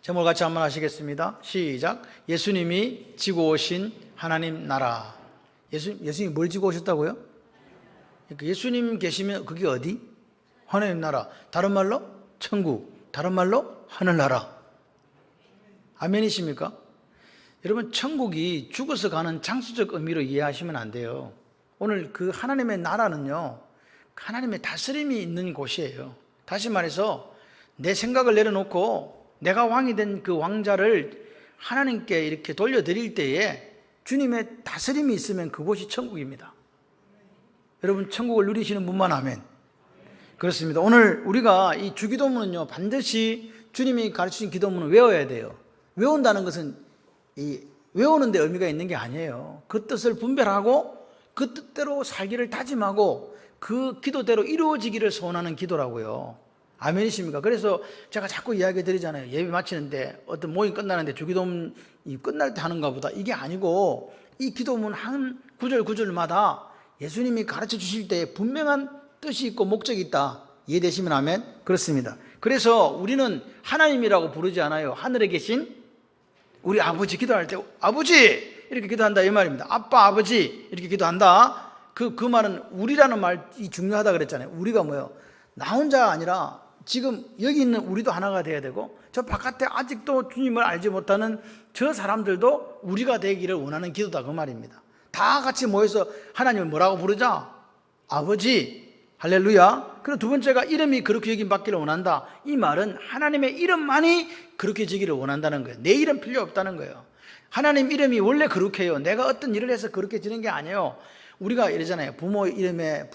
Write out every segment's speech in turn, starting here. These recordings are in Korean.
제목을 같이 한번 하시겠습니다. 시작. 예수님이 지고 오신 하나님 나라. 예수님이 뭘 지고 오셨다고요? 예수님 계시면 그게 어디? 하나님 나라. 다른 말로 천국, 다른 말로 하늘나라. 아멘이십니까? 여러분, 천국이 죽어서 가는 장수적 의미로 이해하시면 안 돼요. 오늘 그 하나님의 나라는요, 하나님의 다스림이 있는 곳이에요. 다시 말해서 내 생각을 내려놓고 내가 왕이 된 그 왕자를 하나님께 이렇게 돌려드릴 때에 주님의 다스림이 있으면 그곳이 천국입니다. 여러분, 천국을 누리시는 분만 아멘. 그렇습니다. 오늘 우리가 이 주기도문은요, 반드시 주님이 가르치신 기도문을 외워야 돼요. 외운다는 것은 외우는 데 의미가 있는 게 아니에요. 그 뜻을 분별하고 그 뜻대로 살기를 다짐하고 그 기도대로 이루어지기를 소원하는 기도라고요. 아멘이십니까? 그래서 제가 자꾸 이야기 드리잖아요. 예배 마치는데 어떤 모임 끝나는데 주기도문이 끝날 때 하는가 보다. 이게 아니고 이 기도문 한 구절 구절마다 예수님이 가르쳐 주실 때 분명한 뜻이 있고 목적이 있다. 이해되시면 아멘? 그렇습니다. 그래서 우리는 하나님이라고 부르지 않아요. 하늘에 계신 우리 아버지 기도할 때 아버지 이렇게 기도한다 이 말입니다. 아빠 아버지 이렇게 기도한다. 그 말은 우리라는 말이 중요하다 그랬잖아요. 우리가 뭐예요? 나 혼자가 아니라 지금 여기 있는 우리도 하나가 돼야 되고 저 바깥에 아직도 주님을 알지 못하는 저 사람들도 우리가 되기를 원하는 기도다 그 말입니다. 다 같이 모여서 하나님을 뭐라고 부르자? 아버지. 할렐루야. 그리고 두 번째가 이름이 그렇게 여김 받기를 원한다. 이 말은 하나님의 이름만이 그렇게 지기를 원한다는 거예요. 내 이름 필요 없다는 거예요. 하나님 이름이 원래 그렇게 해요. 내가 어떤 일을 해서 그렇게 지는 게 아니에요. 우리가 이러잖아요. 부모 이름에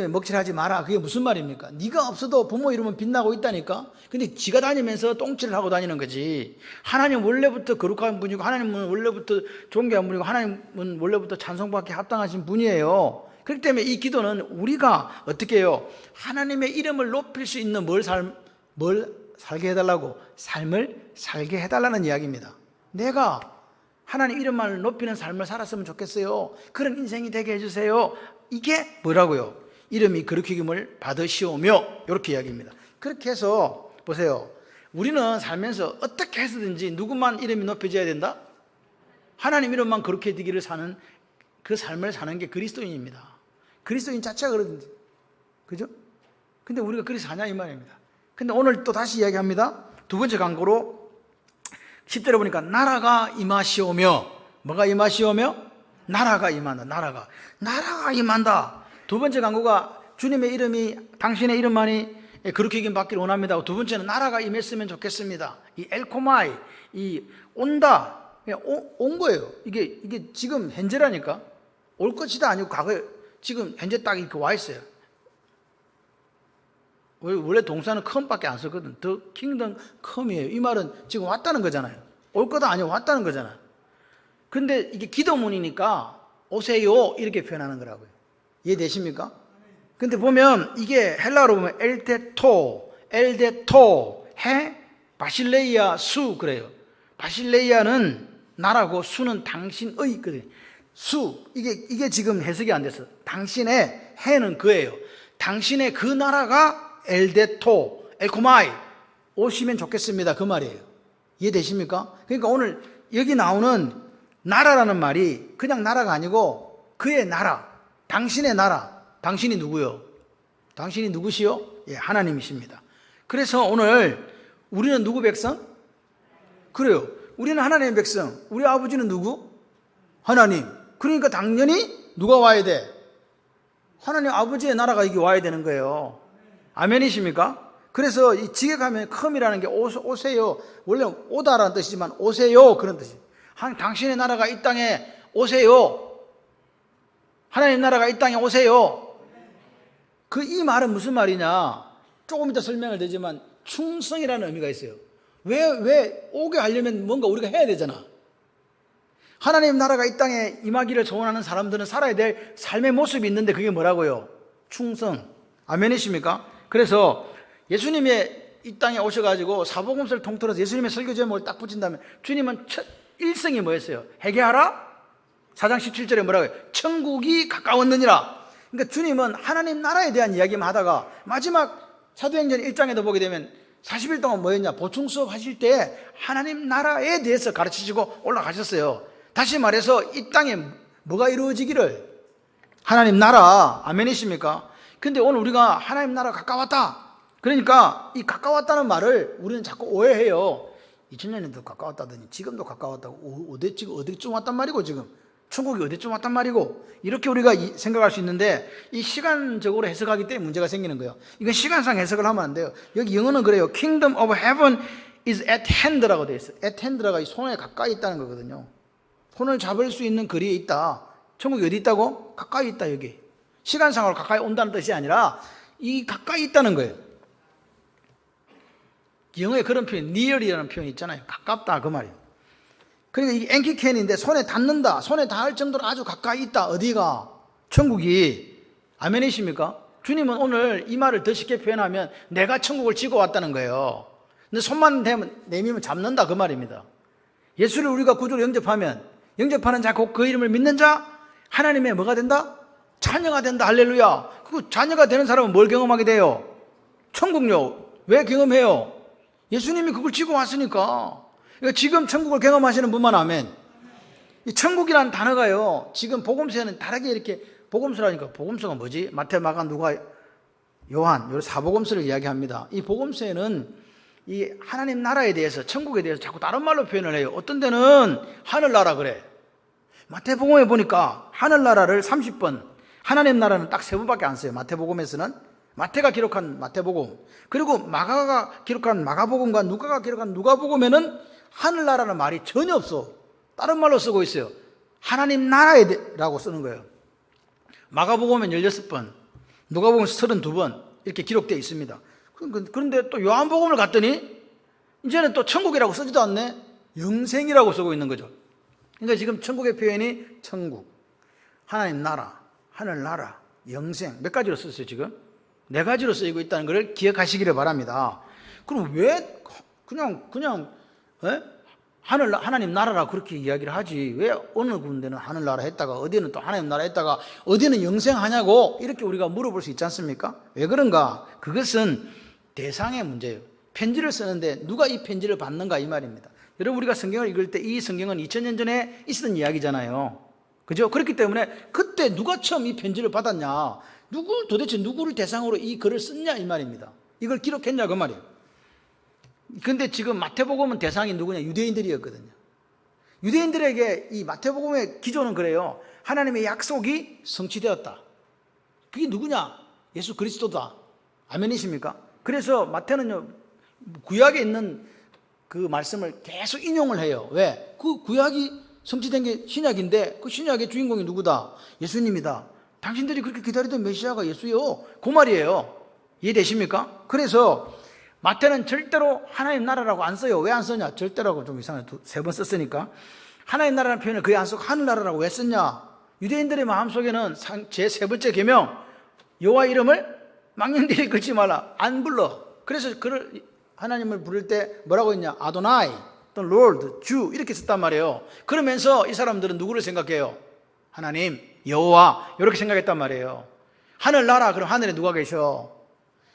먹칠하지 마라. 그게 무슨 말입니까? 네가 없어도 부모 이름은 빛나고 있다니까. 근데 지가 다니면서 똥칠을 하고 다니는 거지. 하나님 원래부터 거룩한 분이고 하나님은 원래부터 존귀한 분이고 하나님은 원래부터 찬송받기 합당하신 분이에요. 그렇기 때문에 이 기도는 우리가 어떻게 해요? 하나님의 이름을 높일 수 있는 뭘 살게 해달라고? 삶을 살게 해달라는 이야기입니다. 내가 하나님 이름만을 높이는 삶을 살았으면 좋겠어요. 그런 인생이 되게 해주세요. 이게 뭐라고요? 이름이 거룩힘을 받으시오며 이렇게 이야기입니다. 그렇게 해서 보세요. 우리는 살면서 어떻게 해서든지 누구만 이름이 높여져야 된다? 하나님 이름만 거룩해 되기를 사는 그 삶을 사는 게 그리스도인입니다. 그리스도인 자체가 그러든지. 그죠? 근데 우리가 그리 사냐 이 말입니다. 근데 오늘 또 다시 이야기합니다. 두 번째 광고로 10절에 보니까 나라가 임하시오며. 뭐가 임하시오며? 나라가 임한다. 나라가 임한다. 두 번째 광고가 주님의 이름이 당신의 이름만이 그렇게 여김 받기를 원합니다. 두 번째는 나라가 임했으면 좋겠습니다. 이 엘코마이, 이 온다. 그냥 온 거예요. 이게 지금 현재라니까. 올 것이다 아니고 과거에 지금 현재 딱 이렇게 와 있어요. 원래 동사는 come밖에 안 쓰거든. The kingdom come이에요. 이 말은 지금 왔다는 거잖아요. 올 거다 아니고 왔다는 거잖아요. 근데 이게 기도문이니까 오세요 이렇게 표현하는 거라고요. 이해되십니까? 근데 보면 이게 헬라어로 보면 엘데토 해 바실레이아 수 그래요. 바실레이아는 나라고 수는 당신의 그래요. 수 이게 지금 해석이 안 됐어. 당신의 해는 그예요. 당신의 그 나라가 엘데토 엘코마이 오시면 좋겠습니다 그 말이에요. 이해되십니까? 그러니까 오늘 여기 나오는 나라라는 말이 그냥 나라가 아니고 그의 나라, 당신의 나라. 당신이 누구요? 당신이 누구시요? 예, 하나님이십니다. 그래서 오늘 우리는 누구 백성? 그래요. 우리는 하나님의 백성. 우리 아버지는 누구? 하나님. 그러니까 당연히 누가 와야 돼? 하나님 아버지의 나라가 이게 와야 되는 거예요. 아멘이십니까? 그래서 이 지게 가면 컴이라는 게 오세요. 원래 오다라는 뜻이지만 오세요 그런 뜻이에요. 당신의 나라가 이 땅에 오세요. 하나님 나라가 이 땅에 오세요. 이 말은 무슨 말이냐? 조금 이따 설명을 드리지만 충성이라는 의미가 있어요. 왜 오게 하려면 뭔가 우리가 해야 되잖아. 하나님 나라가 이 땅에 임하기를 소원하는 사람들은 살아야 될 삶의 모습이 있는데 그게 뭐라고요? 충성. 아멘이십니까? 그래서 예수님의 이 땅에 오셔가지고 사복음서를 통틀어서 예수님의 설교 제목을 딱 붙인다면 주님은 첫 일성이 뭐였어요? 회개하라? 4장 17절에 뭐라고 해요? 천국이 가까웠느니라. 그러니까 주님은 하나님 나라에 대한 이야기만 하다가 마지막 사도행전 1장에도 보게 되면 40일 동안 뭐였냐? 보충 수업 하실 때 하나님 나라에 대해서 가르치시고 올라가셨어요. 다시 말해서 이 땅에 뭐가 이루어지기를, 하나님 나라, 아멘이십니까? 근데 오늘 우리가 하나님 나라 가까웠다, 그러니까 이 가까웠다는 말을 우리는 자꾸 오해해요. 2000년에도 가까웠다더니 지금도 가까웠다고, 지금 어디쯤 왔단 말이고, 지금 천국이 어디쯤 왔단 말이고, 이렇게 우리가 생각할 수 있는데, 이 시간적으로 해석하기 때문에 문제가 생기는 거예요. 이건 시간상 해석을 하면 안 돼요. 여기 영어는 그래요. Kingdom of Heaven is at hand라고 되어 있어요. at hand가 이 손에 가까이 있다는 거거든요. 손을 잡을 수 있는 거리에 있다. 천국이 어디 있다고? 가까이 있다. 여기 시간상으로 가까이 온다는 뜻이 아니라 이 가까이 있다는 거예요. 영어에 그런 표현, near이라는 표현이 있잖아요. 가깝다, 그 말이에요. 그러니까 이게 엔키켄인데 손에 닿는다, 손에 닿을 정도로 아주 가까이 있다. 어디가? 천국이. 아멘이십니까? 주님은 오늘 이 말을 더 쉽게 표현하면 내가 천국을 지고 왔다는 거예요. 근데 손만 내밀면 잡는다, 그 말입니다. 예수를 우리가 구주로 영접하는 자, 곧 그 이름을 믿는 자, 하나님의 뭐가 된다? 자녀가 된다. 할렐루야. 그 자녀가 되는 사람은 뭘 경험하게 돼요? 천국요. 왜 경험해요? 예수님이 그걸 지고 왔으니까. 그러니까 지금 천국을 경험하시는 분만 아멘. 이 천국이라는 단어가요, 지금 복음서에는 다르게 이렇게, 복음서라니까, 복음서가 뭐지? 마태, 마가, 누가, 요한, 요 사복음서를 이야기합니다. 이 복음서에는 이 하나님 나라에 대해서, 천국에 대해서 자꾸 다른 말로 표현을 해요. 어떤 데는 하늘나라 그래. 마태복음에 보니까 하늘나라를 30번, 하나님 나라는 딱 3번밖에 안 써요. 마태복음에서는. 마태가 기록한 마태복음, 그리고 마가가 기록한 마가복음과 누가가 기록한 누가복음에는 하늘나라는 말이 전혀 없어. 다른 말로 쓰고 있어요. 하나님 나라라고 쓰는 거예요. 마가복음은 16번, 누가복음은 32번 이렇게 기록되어 있습니다. 그런데 또 요한복음을 갔더니 이제는 또 천국이라고 쓰지도 않네. 영생이라고 쓰고 있는 거죠. 그러니까 지금 천국의 표현이 천국, 하나님 나라, 하늘나라, 영생, 몇 가지로 썼어요 지금? 4가지로 쓰이고 있다는 것을 기억하시기를 바랍니다. 그럼 왜 그냥 하나님 나라라 그렇게 이야기를 하지, 왜 어느 군데는 하늘나라 했다가 어디는 또 하나님 나라 했다가 어디는 영생하냐고 이렇게 우리가 물어볼 수 있지 않습니까? 왜 그런가? 그것은 대상의 문제예요. 편지를 쓰는데 누가 이 편지를 받는가, 이 말입니다. 여러분, 우리가 성경을 읽을 때 이 성경은 2000년 전에 있었던 이야기잖아요. 그죠? 그렇기 때문에 그때 누가 처음 이 편지를 받았냐, 도대체 누구를 대상으로 이 글을 썼냐, 이 말입니다. 이걸 기록했냐, 그 말이에요. 근데 지금 마태복음은 대상이 누구냐? 유대인들이었거든요. 유대인들에게 이 마태복음의 기조는 그래요. 하나님의 약속이 성취되었다. 그게 누구냐? 예수 그리스도다. 아멘이십니까? 그래서 마태는요, 구약에 있는 그 말씀을 계속 인용을 해요. 왜? 그 구약이 성취된 게 신약인데 그 신약의 주인공이 누구다? 예수님이다. 당신들이 그렇게 기다리던 메시아가 예수요, 그 말이에요. 이해되십니까? 그래서 마태는 절대로 하나님 나라라고 안 써요. 왜 안 쓰냐? 절대라고 좀 이상해. 3번 썼으니까. 하나님 나라라는 표현을 거의 안 쓰고 하늘나라라고 왜 썼냐? 유대인들의 마음속에는 제 3번째 계명, 여호와 이름을 망령되이 긁지 말라, 안 불러. 그래서 그를, 하나님을 부를 때 뭐라고 했냐? 아도나이 또는 롤드, 주 이렇게 썼단 말이에요. 그러면서 이 사람들은 누구를 생각해요? 하나님, 여호와 이렇게 생각했단 말이에요. 하늘나라, 그럼 하늘에 누가 계셔?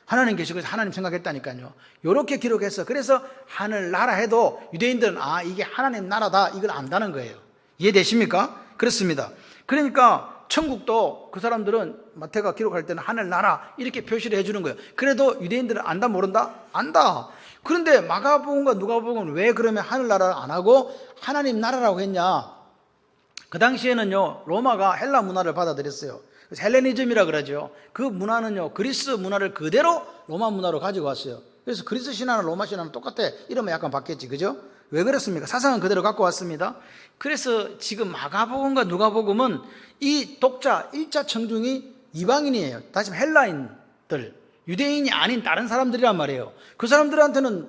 하나님 계시고 하나님 생각했다니까요. 이렇게 기록했어. 그래서 하늘나라 해도 유대인들은 이게 하나님 나라다, 이걸 안다는 거예요. 이해되십니까? 그렇습니다. 그러니까 천국도 그 사람들은 마태가 기록할 때는 하늘나라 이렇게 표시를 해주는 거예요. 그래도 유대인들은 안다 모른다? 안다. 그런데 마가복음과 누가복음은 왜 그러면 하늘나라를 안 하고 하나님 나라라고 했냐? 그 당시에는요, 로마가 헬라 문화를 받아들였어요. 헬레니즘이라 그러죠. 그 문화는요, 그리스 문화를 그대로 로마 문화로 가지고 왔어요. 그래서 그리스 신화는 로마 신화는 똑같아. 이러면 약간 바뀌었지, 그죠? 왜 그렇습니까? 사상은 그대로 갖고 왔습니다. 그래서 지금 마가복음과 누가복음은 이 독자 1차 청중이 이방인이에요. 다시 말해 헬라인들, 유대인이 아닌 다른 사람들이란 말이에요. 그 사람들한테는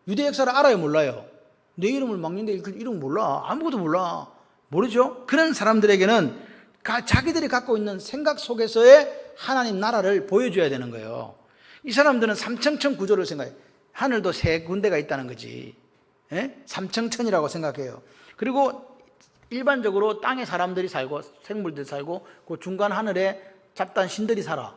유대 역사를 알아요, 몰라요? 내 이름을 막는데 이름 몰라. 아무것도 몰라. 모르죠? 그런 사람들에게는 자기들이 갖고 있는 생각 속에서의 하나님 나라를 보여줘야 되는 거예요. 이 사람들은 삼청천 구조를 생각해요. 하늘도 3군데가 있다는 거지. 삼청천이라고 생각해요. 그리고 일반적으로 땅에 사람들이 살고 생물들이 살고 그 중간 하늘에 잡다한 신들이 살아.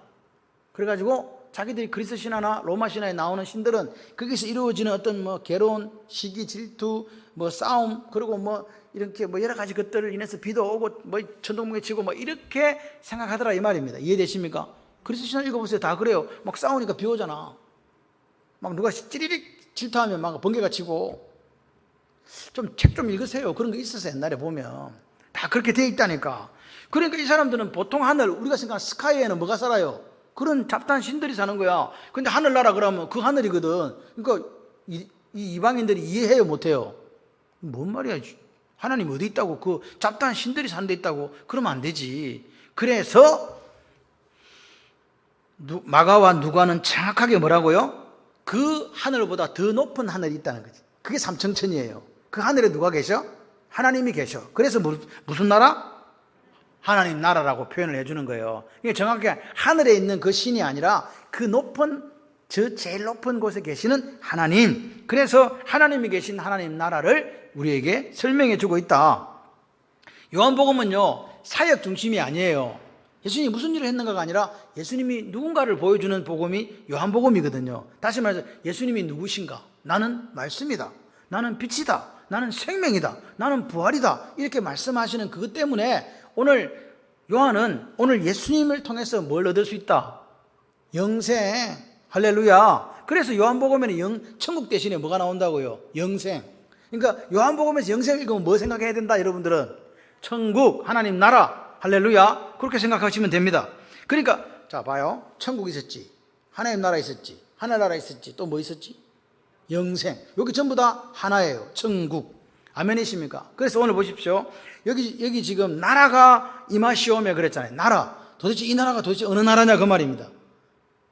그래가지고 자기들이 그리스 신화나 로마 신화에 나오는 신들은 거기서 이루어지는 어떤 뭐 괴로운 시기, 질투, 뭐 싸움, 그리고 뭐 이렇게 뭐 여러 가지 것들을 인해서 비도 오고 뭐 천둥번개 치고 뭐 이렇게 생각하더라 이 말입니다. 이해되십니까? 그리스 신화 읽어보세요. 다 그래요. 막 싸우니까 비 오잖아. 막 누가 찌리릭 질투하면 막 번개가 치고. 좀 책 좀 읽으세요. 그런 거 있었어요. 옛날에 보면 다 그렇게 돼 있다니까. 그러니까 이 사람들은 보통 하늘, 우리가 생각하는 스카이에는 뭐가 살아요? 그런 잡다한 신들이 사는 거야. 근데 하늘나라 그러면 그 하늘이거든. 그러니까 이 이방인들이 이해해요, 못해요? 뭔 말이야? 하나님 어디 있다고? 그 잡다한 신들이 사는 데 있다고? 그러면 안 되지. 그래서 마가와 누가는 정확하게 뭐라고요? 그 하늘보다 더 높은 하늘이 있다는 거지. 그게 삼천천이에요. 그 하늘에 누가 계셔? 하나님이 계셔. 그래서 무슨 나라? 하나님 나라라고 표현을 해주는 거예요. 이게 정확하게 하늘에 있는 그 신이 아니라 그 높은, 저 제일 높은 곳에 계시는 하나님. 그래서 하나님이 계신 하나님 나라를 우리에게 설명해 주고 있다. 요한복음은요, 사역 중심이 아니에요. 예수님이 무슨 일을 했는가가 아니라 예수님이 누군가를 보여주는 복음이 요한복음이거든요. 다시 말해서 예수님이 누구신가? 나는 말씀이다. 나는 빛이다. 나는 생명이다. 나는 부활이다. 이렇게 말씀하시는 그것 때문에 오늘 요한은 오늘 예수님을 통해서 뭘 얻을 수 있다? 영생. 할렐루야. 그래서 요한복음에는 천국 대신에 뭐가 나온다고요? 영생. 그러니까 요한복음에서 영생 읽으면 뭐 생각해야 된다 여러분들은? 천국, 하나님 나라. 할렐루야. 그렇게 생각하시면 됩니다. 그러니까 자 봐요. 천국 있었지. 하나님 나라 있었지. 하늘나라 있었지. 또 뭐 있었지? 영생. 여기 전부 다 하나예요. 천국. 아멘이십니까? 그래서 오늘 보십시오. 여기 지금 나라가 임하시오며 그랬잖아요. 나라. 도대체 이 나라가 도대체 어느 나라냐 그 말입니다.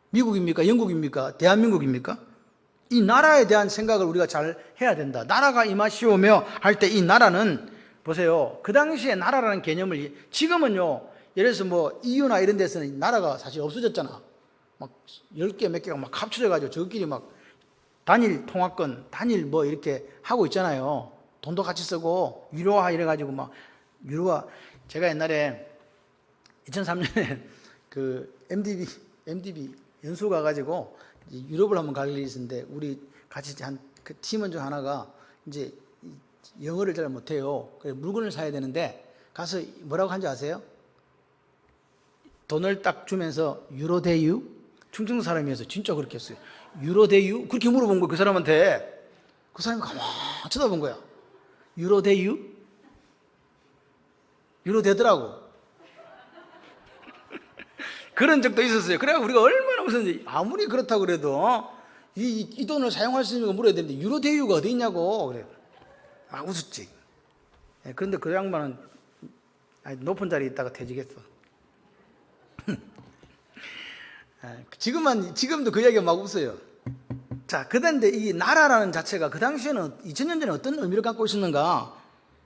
미국입니까? 영국입니까? 대한민국입니까? 이 나라에 대한 생각을 우리가 잘 해야 된다. 나라가 임하시오며 할 때 이 나라는 보세요. 그 당시에 나라라는 개념을 지금은요. 예를 들어서 뭐 EU나 이런 데서는 나라가 사실 없어졌잖아. 막 10개 몇 개가 막 합쳐져 가지고 저끼리 막 단일 통화권, 단일 뭐 이렇게 하고 있잖아요. 돈도 같이 쓰고 유로화 이래 가지고 막 유로화. 제가 옛날에 2003년에 그 MDB 연수 가 가지고 유럽을 한번 갈 일이 있었는데 우리 같이 그 팀원 중 하나가 이제 영어를 잘 못해요. 그래서 물건을 사야 되는데 가서 뭐라고 한지 아세요? 돈을 딱 주면서 유로 대유? 충청도 사람이어서 진짜 그렇게 했어요. 유로 대유? 그렇게 물어본 거예요. 그 사람한테. 그 사람이 가만히 쳐다본 거야. 유로 대유? 유로 되더라고. 그런 적도 있었어요. 그래 우리가 얼마나 웃었는지. 아무리 그렇다고 그래도 이 돈을 사용할 수 있는 거 물어야 되는데 유로 대유가 어디 있냐고. 그래. 막 웃었지. 그런데 그 양반은 높은 자리에 있다가 퇴직했어. 지금도 그 이야기가 막 웃어요. 자, 그런데 이 나라라는 자체가 그 당시에는 2000년 전에 어떤 의미를 갖고 있었는가?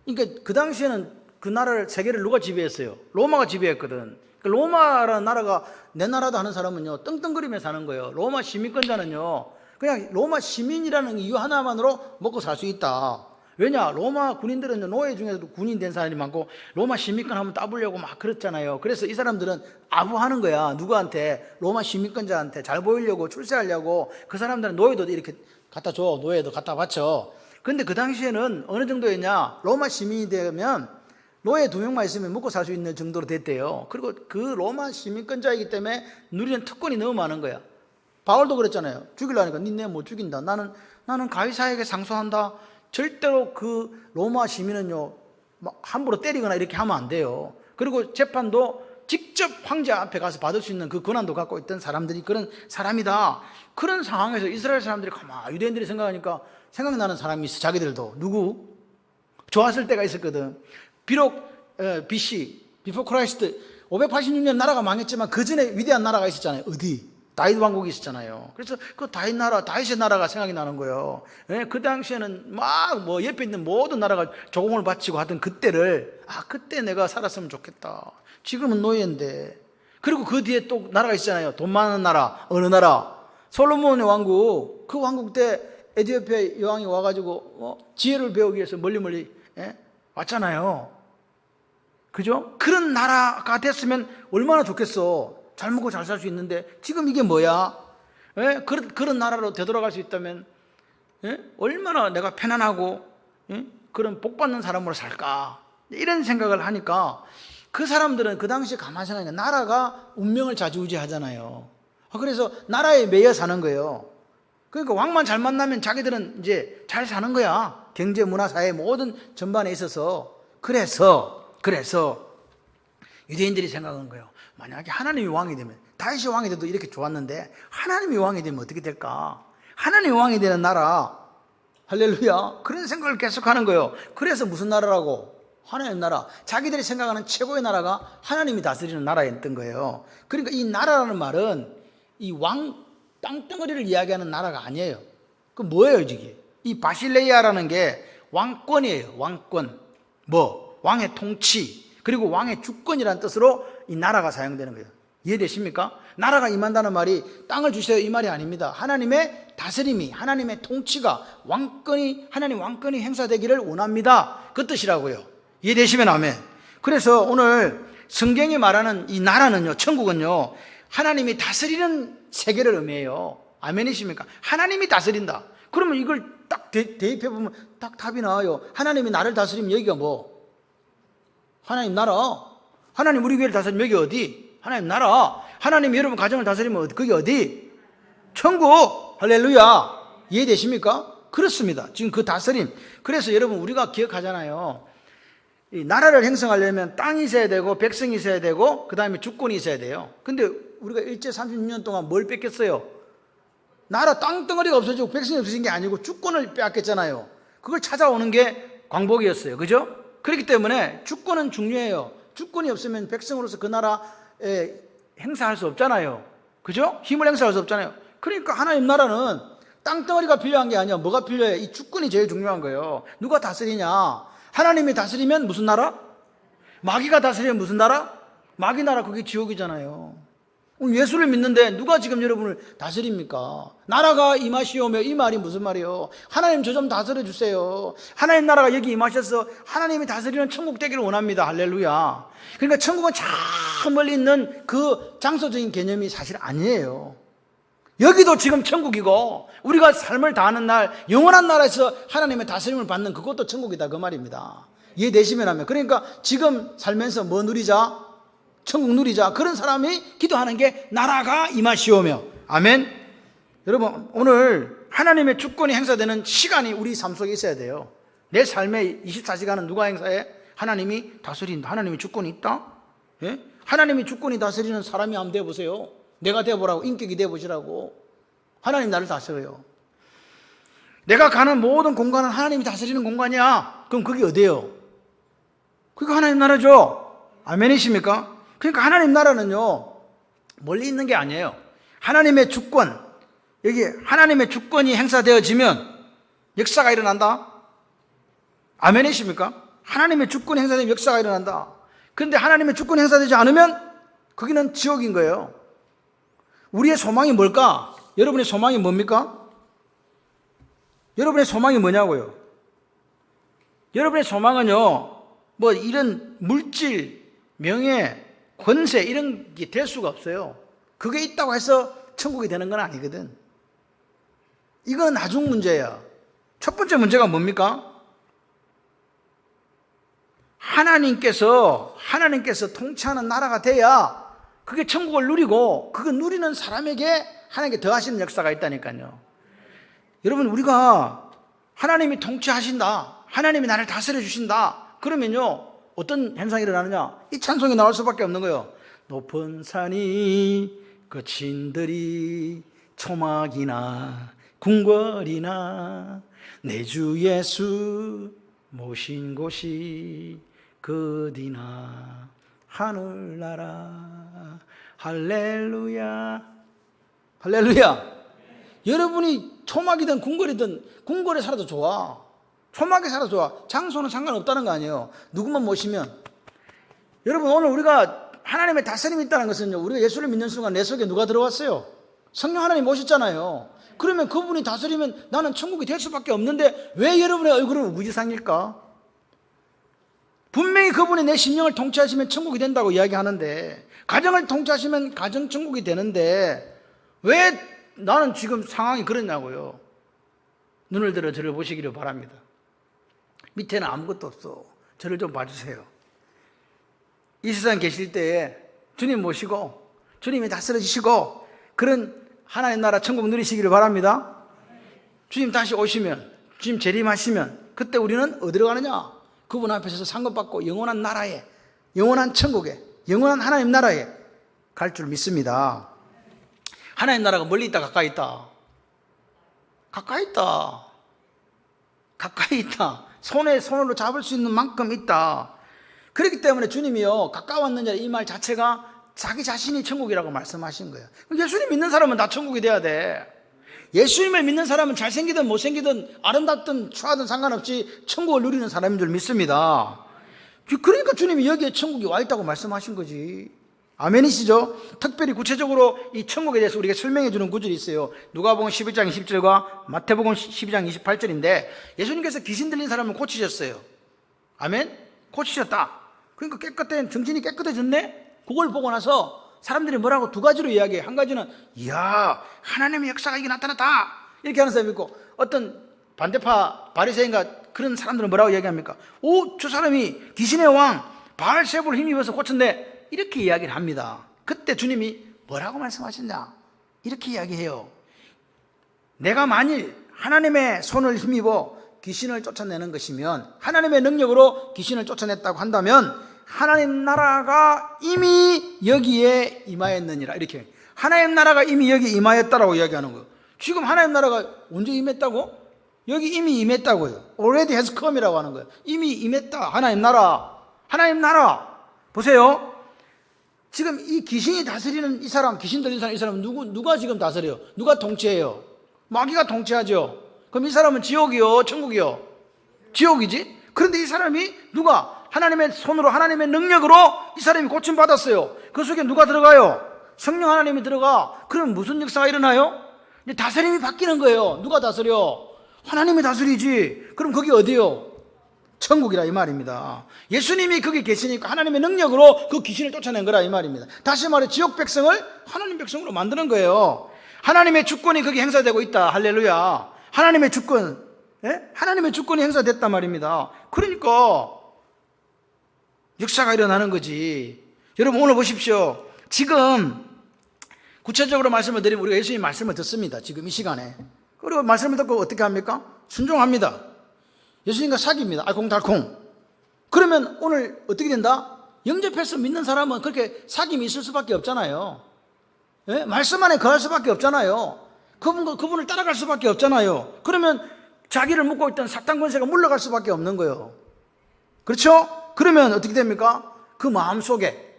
그러니까 그 당시에는 그 나라를, 세계를 누가 지배했어요? 로마가 지배했거든. 그 로마라는 나라가 내 나라다 하는 사람은요, 떵떵거리며 사는 거예요. 로마 시민권자는요, 그냥 로마 시민이라는 이유 하나만으로 먹고 살 수 있다. 왜냐? 로마 군인들은 노예 중에서도 군인 된 사람이 많고 로마 시민권 한번 따보려고 막 그랬잖아요. 그래서 이 사람들은 아부하는 거야. 누구한테? 로마 시민권자한테 잘 보이려고, 출세하려고. 그 사람들은 노예도 이렇게 갖다 줘. 노예도 갖다 바쳐. 근데 그 당시에는 어느 정도였냐? 로마 시민이 되면 노예 2명만 있으면 먹고 살 수 있는 정도로 됐대요. 그리고 그 로마 시민권자이기 때문에 누리는 특권이 너무 많은 거야. 바울도 그랬잖아요. 죽이려니까 니네 못 죽인다. 나는 가이사에게 상소한다. 절대로 그 로마 시민은요, 함부로 때리거나 이렇게 하면 안 돼요. 그리고 재판도 직접 황제 앞에 가서 받을 수 있는 그 권한도 갖고 있던 사람들이 그런 사람이다. 그런 상황에서 이스라엘 사람들이 가만히 유대인들이 생각하니까 생각나는 사람이 있어. 자기들도. 누구? 좋았을 때가 있었거든. 비록 BC, Before Christ 586년 나라가 망했지만 그 전에 위대한 나라가 있었잖아요. 어디? 다윗 왕국이 있었잖아요. 그래서 그 다윗의 나라가 생각이 나는 거예요. 그 당시에는 막 뭐 옆에 있는 모든 나라가 조공을 바치고 하던 그때를, 그때 내가 살았으면 좋겠다. 지금은 노예인데. 그리고 그 뒤에 또 나라가 있잖아요. 돈 많은 나라. 어느 나라? 솔로몬의 왕국. 그 왕국 때 에티오피아 여왕이 와가지고 지혜를 배우기 위해서 멀리 왔잖아요. 그죠? 그런 나라가 됐으면 얼마나 좋겠어. 잘 먹고 잘 살 수 있는데 지금 이게 뭐야? 예? 그런 나라로 되돌아갈 수 있다면 예? 얼마나 내가 편안하고 예? 그런 복받는 사람으로 살까, 이런 생각을 하니까 그 사람들은 그 당시에 가만히 생각하니까 나라가 운명을 좌지우지하잖아요. 그래서 나라에 매여 사는 거예요. 그러니까 왕만 잘 만나면 자기들은 이제 잘 사는 거야. 경제, 문화, 사회 모든 전반에 있어서. 그래서 유대인들이 생각하는 거예요. 만약에 하나님이 왕이 되면, 다윗이 왕이 돼도 이렇게 좋았는데 하나님이 왕이 되면 어떻게 될까? 하나님이 왕이 되는 나라, 할렐루야, 그런 생각을 계속 하는 거예요. 그래서 무슨 나라라고? 하나님 나라. 자기들이 생각하는 최고의 나라가 하나님이 다스리는 나라였던 거예요. 그러니까 이 나라라는 말은 이 땅덩어리를 이야기하는 나라가 아니에요. 그 뭐예요, 이게? 이 바실레이아라는 게 왕권이에요. 왕권. 왕의 통치, 그리고 왕의 주권이라는 뜻으로 이 나라가 사용되는 거예요. 이해되십니까? 나라가 임한다는 말이 땅을 주세요, 이 말이 아닙니다. 하나님의 다스림이, 하나님의 통치가, 하나님 왕권이 행사되기를 원합니다. 그 뜻이라고요. 이해되시면 아멘. 그래서 오늘 성경이 말하는 이 나라는요, 천국은요, 하나님이 다스리는 세계를 의미해요. 아멘이십니까? 하나님이 다스린다. 그러면 이걸 딱 대입해보면 딱 답이 나와요. 하나님이 나를 다스리면 여기가 뭐? 하나님 나라. 하나님 우리 교회를 다스리면 여기 어디? 하나님 나라. 하나님 여러분 가정을 다스리면 그게 어디? 천국. 할렐루야. 이해되십니까? 그렇습니다. 지금 그 다스림. 그래서 여러분 우리가 기억하잖아요. 이 나라를 형성하려면 땅이 있어야 되고 백성이 있어야 되고 그 다음에 주권이 있어야 돼요. 근데 우리가 일제 36년 동안 뭘 뺏겼어요? 나라 땅덩어리가 없어지고 백성이 없어진 게 아니고 주권을 빼앗겼잖아요. 그걸 찾아오는 게 광복이었어요. 그죠? 그렇기 때문에 주권은 중요해요. 주권이 없으면 백성으로서 그 나라에 행사할 수 없잖아요. 그죠? 힘을 행사할 수 없잖아요. 그러니까 하나님 나라는 땅덩어리가 필요한 게 아니야. 뭐가 필요해? 이 주권이 제일 중요한 거예요. 누가 다스리냐? 하나님이 다스리면 무슨 나라? 마귀가 다스리면 무슨 나라? 마귀 나라. 그게 지옥이잖아요. 예수를 믿는데 누가 지금 여러분을 다스립니까? 나라가 임하시오며, 이 말이 무슨 말이에요? 하나님 저 좀 다스려 주세요. 하나님 나라가 여기 임하셔서 하나님이 다스리는 천국 되기를 원합니다. 할렐루야. 그러니까 천국은 저 멀리 있는 그 장소적인 개념이 사실 아니에요. 여기도 지금 천국이고 우리가 삶을 다하는 날 영원한 나라에서 하나님의 다스림을 받는 그것도 천국이다, 그 말입니다. 이해되시면 하면. 그러니까 지금 살면서 뭐 누리자? 천국 누리자. 그런 사람이 기도하는 게 나라가 임하시오며. 아멘. 여러분 오늘 하나님의 주권이 행사되는 시간이 우리 삶 속에 있어야 돼요. 내 삶의 24시간은 누가 행사해? 하나님이 다스린다. 하나님의 주권이 있다. 예? 하나님이 주권이 다스리는 사람이 한번 되어보세요. 내가 되어보라고, 인격이 되어보시라고. 하나님 나를 다스려요. 내가 가는 모든 공간은 하나님이 다스리는 공간이야. 그럼 그게 어디예요? 그게 하나님 나라죠. 아멘이십니까? 그러니까 하나님 나라는요, 멀리 있는 게 아니에요. 하나님의 주권, 여기 하나님의 주권이 행사되어지면 역사가 일어난다. 아멘이십니까? 하나님의 주권이 행사되면 역사가 일어난다. 그런데 하나님의 주권이 행사되지 않으면 거기는 지옥인 거예요. 우리의 소망이 뭘까? 여러분의 소망이 뭡니까? 여러분의 소망이 뭐냐고요? 여러분의 소망은요, 뭐 이런 물질, 명예, 권세 이런 게 될 수가 없어요. 그게 있다고 해서 천국이 되는 건 아니거든. 이건 나중 문제야. 첫 번째 문제가 뭡니까? 하나님께서 통치하는 나라가 돼야 그게 천국을 누리고, 그거 누리는 사람에게 하나님께 더하시는 역사가 있다니까요. 여러분 우리가 하나님이 통치하신다, 하나님이 나를 다스려 주신다 그러면요 어떤 현상이 일어나느냐? 이 찬송이 나올 수밖에 없는 거예요. 높은 산이 거친 들이 초막이나 궁궐이나 내 주 예수 모신 곳이 그디나 하늘나라. 할렐루야. 할렐루야. 여러분이 초막이든 궁궐이든, 궁궐에 살아도 좋아, 초막에 살아도 좋아, 장소는 상관없다는 거 아니에요. 누구만 모시면. 여러분 오늘 우리가 하나님의 다스림이 있다는 것은요, 우리가 예수를 믿는 순간 내 속에 누가 들어왔어요? 성령 하나님 모셨잖아요. 그러면 그분이 다스리면 나는 천국이 될 수밖에 없는데 왜 여러분의 얼굴은 우지상일까? 분명히 그분이 내 심령을 통치하시면 천국이 된다고 이야기하는데, 가정을 통치하시면 가정 천국이 되는데 왜 나는 지금 상황이 그렇냐고요. 눈을 들어 저를 보시기를 바랍니다. 밑에는 아무것도 없어. 저를 좀 봐주세요. 이 세상 계실 때에 주님 모시고 주님이 다스려주시고 그런 하나님 나라 천국 누리시기를 바랍니다. 주님 다시 오시면, 주님 재림하시면 그때 우리는 어디로 가느냐? 그분 앞에서 상급받고 영원한 나라에, 영원한 천국에, 영원한 하나님 나라에 갈 줄 믿습니다. 하나님 나라가 멀리 있다 가까이 있다? 가까이 있다. 가까이 있다. 손으로 잡을 수 있는 만큼 있다. 그렇기 때문에 주님이요, 가까웠느냐 이 말 자체가 자기 자신이 천국이라고 말씀하신 거예요. 예수님 믿는 사람은 다 천국이 돼야 돼. 예수님을 믿는 사람은 잘생기든 못생기든 아름답든 추하든 상관없이 천국을 누리는 사람인 줄 믿습니다. 그러니까 주님이 여기에 천국이 와 있다고 말씀하신 거지. 아멘이시죠? 특별히 구체적으로 이 천국에 대해서 우리가 설명해 주는 구절이 있어요. 누가복음 11장 20절과 마태복음 12장 28절인데 예수님께서 귀신 들린 사람을 고치셨어요. 아멘? 고치셨다. 그러니까 정신이 깨끗해졌네? 그걸 보고 나서 사람들이 뭐라고 두 가지로 이야기해. 한 가지는 이야, 하나님의 역사가 이게 나타났다 이렇게 하는 사람이 있고, 어떤 반대파 바리새인과 그런 사람들은 뭐라고 이야기합니까? 오, 저 사람이 귀신의 왕 바알세불을 힘입어서 고쳤네 이렇게 이야기를 합니다. 그때 주님이 뭐라고 말씀하셨냐? 이렇게 이야기해요. 내가 만일 하나님의 손을 힘입어 귀신을 쫓아내는 것이면, 하나님의 능력으로 귀신을 쫓아냈다고 한다면 하나님 나라가 이미 여기에 임하였느니라. 이렇게 하나님 나라가 이미 여기 임하였다라고 이야기하는 거예요. 지금 하나님 나라가 언제 임했다고? 여기 이미 임했다고요. Already has come이라고 하는 거예요. 이미 임했다. 하나님 나라. 하나님 나라. 보세요. 지금 이 귀신이 다스리는 이 사람, 귀신 들린 사람, 이 사람은 누가 지금 다스려요? 누가 통치해요? 마귀가 통치하죠. 그럼 이 사람은 지옥이요? 천국이요? 지옥이지? 그런데 이 사람이 누가? 하나님의 손으로, 하나님의 능력으로 이 사람이 고침받았어요. 그 속에 누가 들어가요? 성령 하나님이 들어가. 그럼 무슨 역사가 일어나요? 이제 다스림이 바뀌는 거예요. 누가 다스려? 하나님이 다스리지. 그럼 거기 어디요? 천국이라 이 말입니다. 예수님이 거기 계시니까 하나님의 능력으로 그 귀신을 쫓아낸 거라 이 말입니다. 다시 말해 지옥 백성을 하나님 백성으로 만드는 거예요. 하나님의 주권이 거기 행사되고 있다. 할렐루야. 하나님의 주권, 하나님의 주권이 행사됐단 말입니다. 그러니까 역사가 일어나는 거지. 여러분 오늘 보십시오. 지금 구체적으로 말씀을 드리면 우리가 예수님 말씀을 듣습니다. 지금 이 시간에. 그리고 말씀을 듣고 어떻게 합니까? 순종합니다. 예수님과 사귑니다. 알콩달콩. 그러면 오늘 어떻게 된다? 영접해서 믿는 사람은 그렇게 사귑이 있을 수밖에 없잖아요. 말씀 안에 거할 수밖에 없잖아요. 그분을 따라갈 수밖에 없잖아요. 그러면 자기를 묶고 있던 사탄 권세가 물러갈 수밖에 없는 거예요. 그렇죠? 그러면 어떻게 됩니까? 그 마음 속에,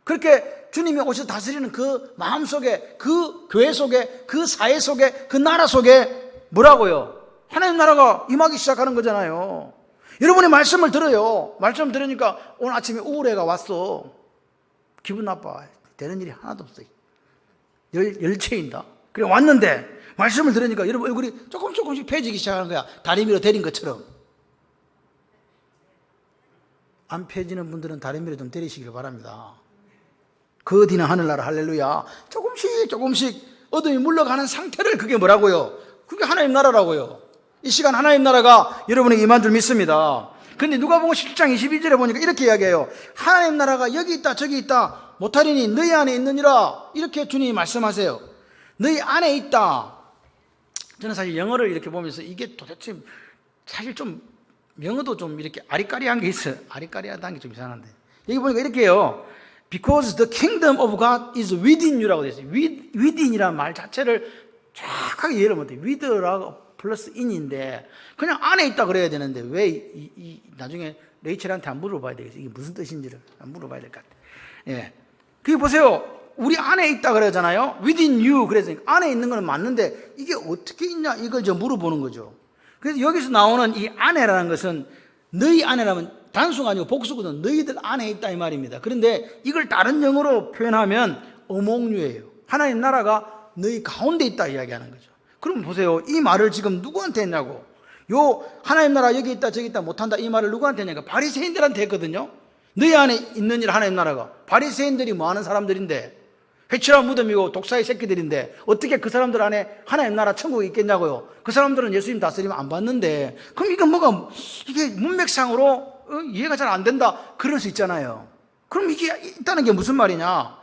그렇게 주님이 오셔서 다스리는 그 마음 속에, 그 교회 속에, 그 사회 속에, 그 나라 속에 뭐라고요? 하나님 나라가 임하기 시작하는 거잖아요. 여러분이 말씀을 들어요. 말씀 들으니까 오늘 아침에 우울해가 왔어. 기분 나빠. 되는 일이 하나도 없어. 열체인다. 그래 왔는데 말씀을 들으니까 여러분 얼굴이 조금씩 펴지기 시작하는 거야. 다리 밀어 데린 것처럼. 안 펴지는 분들은 다리 밀어 좀 때리시길 바랍니다. 그 어디나 하늘나라 할렐루야. 조금씩 어둠이 물러가는 상태를, 그게 뭐라고요? 그게 하나님 나라라고요. 이 시간 하나님 나라가 여러분에게 임한 줄 믿습니다. 그런데 누가복음 17장 22절에 보니까 이렇게 이야기해요. 하나님 나라가 여기 있다 저기 있다 못하리니 너희 안에 있느니라. 이렇게 주님이 말씀하세요. 너희 안에 있다. 저는 사실 영어를 이렇게 보면서 이게 도대체 사실 좀 영어도 좀 이렇게 아리까리한 게 있어요. 아리까리하다는 게 좀 이상한데 여기 보니까 이렇게 해요. Because the kingdom of God is within you라고 되어 있어요. within이라는 말 자체를 정확하게 이해를 못해요. with라고 플러스 in인데 그냥 안에 있다 그래야 되는데 왜 나중에 레이첼한테 안 물어봐야 되겠어요. 이게 무슨 뜻인지를 안 물어봐야 될 것 같아요. 예. 그게 보세요. 우리 안에 있다 그러잖아요. within you. 그래서 안에 있는 건 맞는데 이게 어떻게 있냐 이걸 저 물어보는 거죠. 그래서 여기서 나오는 이 안에라는 것은 너희 안에라면 단수가 아니고 복수거든. 너희들 안에 있다 이 말입니다. 그런데 이걸 다른 영어로 표현하면 어몽류예요. 하나님 나라가 너희 가운데 있다 이야기하는 거죠. 그럼 보세요. 이 말을 지금 누구한테 했냐고. 요 하나님 나라 여기 있다 저기 있다 못한다 이 말을 누구한테 했냐고. 바리새인들한테 했거든요. 너희 안에 있는 일 하나님 나라가. 바리새인들이 뭐 하는 사람들인데 회칠한 무덤이고 독사의 새끼들인데 어떻게 그 사람들 안에 하나님 나라 천국이 있겠냐고요. 그 사람들은 예수님 다스림 안 받는데 그럼 이게 뭐가 이게 문맥상으로 이해가 잘 안 된다 그럴 수 있잖아요. 그럼 이게 있다는 게 무슨 말이냐.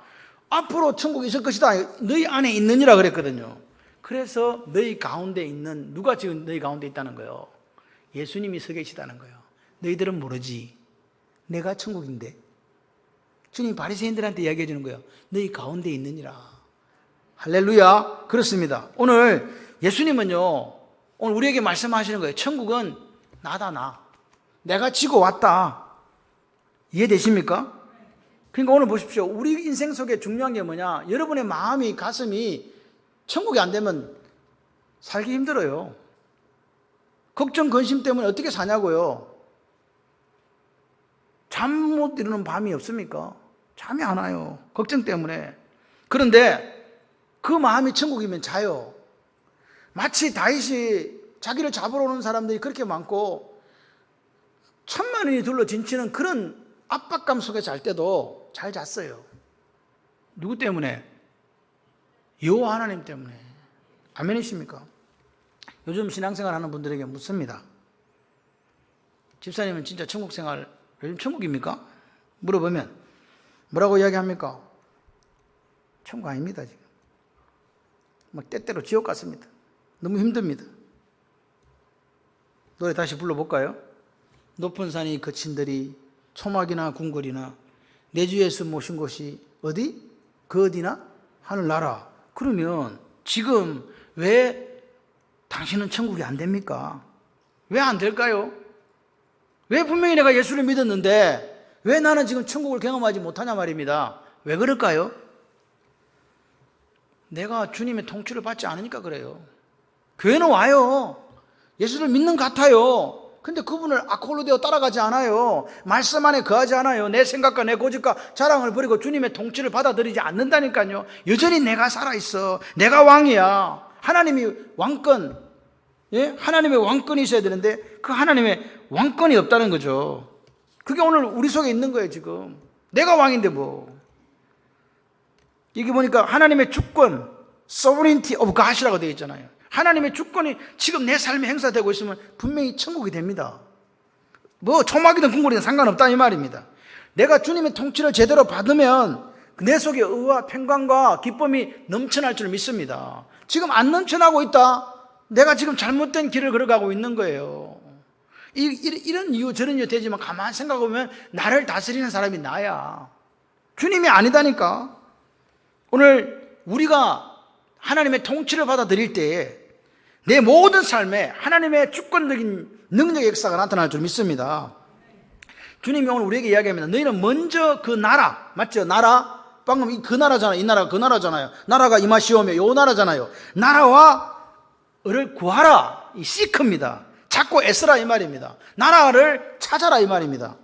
앞으로 천국이 있을 것이다. 너희 안에 있느니라 그랬거든요. 그래서 너희 가운데 있는, 누가 지금 너희 가운데 있다는 거예요? 예수님이 서 계시다는 거예요. 너희들은 모르지. 내가 천국인데. 주님 바리새인들한테 이야기해 주는 거예요. 너희 가운데 있느니라. 할렐루야. 그렇습니다. 오늘 예수님은요, 오늘 우리에게 말씀하시는 거예요. 천국은 나다, 나. 내가 지고 왔다. 이해되십니까? 그러니까 오늘 보십시오. 우리 인생 속에 중요한 게 뭐냐? 여러분의 마음이, 가슴이 천국이 안 되면 살기 힘들어요. 걱정, 근심 때문에 어떻게 사냐고요? 잠 못 이루는 밤이 없습니까? 잠이 안 와요. 걱정 때문에. 그런데 그 마음이 천국이면 자요. 마치 다윗이 자기를 잡으러 오는 사람들이 그렇게 많고 1000만인이 둘러 진치는 그런 압박감 속에 잘 때도 잘 잤어요. 누구 때문에? 여호와 하나님 때문에. 아멘이십니까? 요즘 신앙생활 하는 분들에게 묻습니다. 집사님은 진짜 천국 생활, 요즘 천국입니까? 물어보면 뭐라고 이야기합니까? 천국 아닙니다, 지금. 막 때때로 지옥 같습니다. 너무 힘듭니다. 노래 다시 불러볼까요? 높은 산이 거친들이 초막이나 궁궐이나 내 주 예수 모신 곳이 어디? 그 어디나? 하늘나라. 그러면 지금 왜 당신은 천국이 안 됩니까? 왜 안 될까요? 왜 분명히 내가 예수를 믿었는데 왜 나는 지금 천국을 경험하지 못하냐 말입니다. 왜 그럴까요? 내가 주님의 통치를 받지 않으니까 그래요. 교회는 와요. 예수를 믿는 것 같아요. 근데 그분을 아콜로 되어 따라가지 않아요. 말씀 안에 거하지 않아요. 내 생각과 내 고집과 자랑을 버리고 주님의 통치를 받아들이지 않는다니까요. 여전히 내가 살아있어. 내가 왕이야. 하나님이 왕권, 예? 하나님의 왕권이 있어야 되는데 그 하나님의 왕권이 없다는 거죠. 그게 오늘 우리 속에 있는 거예요, 지금. 내가 왕인데 뭐. 이게 보니까 하나님의 주권, sovereignty of God이라고 되어 있잖아요. 하나님의 주권이 지금 내 삶에 행사되고 있으면 분명히 천국이 됩니다. 뭐 초막이든 궁궐이든 상관없다 이 말입니다. 내가 주님의 통치를 제대로 받으면 내 속에 의와 평강과 기쁨이 넘쳐날 줄 믿습니다. 지금 안 넘쳐나고 있다. 내가 지금 잘못된 길을 걸어가고 있는 거예요. 이런 이유 저런 이유 되지만 가만히 생각해보면 나를 다스리는 사람이 나야. 주님이 아니다니까. 오늘 우리가 하나님의 통치를 받아들일 때에 내 모든 삶에 하나님의 주권적인 능력의 역사가 나타날 줄 믿습니다. 주님이 오늘 우리에게 이야기합니다. 너희는 먼저 그 나라, 맞죠? 나라, 방금 그 나라잖아요. 이 나라가 그 나라잖아요. 나라가 임하시오며 요 나라잖아요. 나라와 를 구하라. 이 시크입니다. 찾고 애쓰라 이 말입니다. 나라를 찾아라 이 말입니다.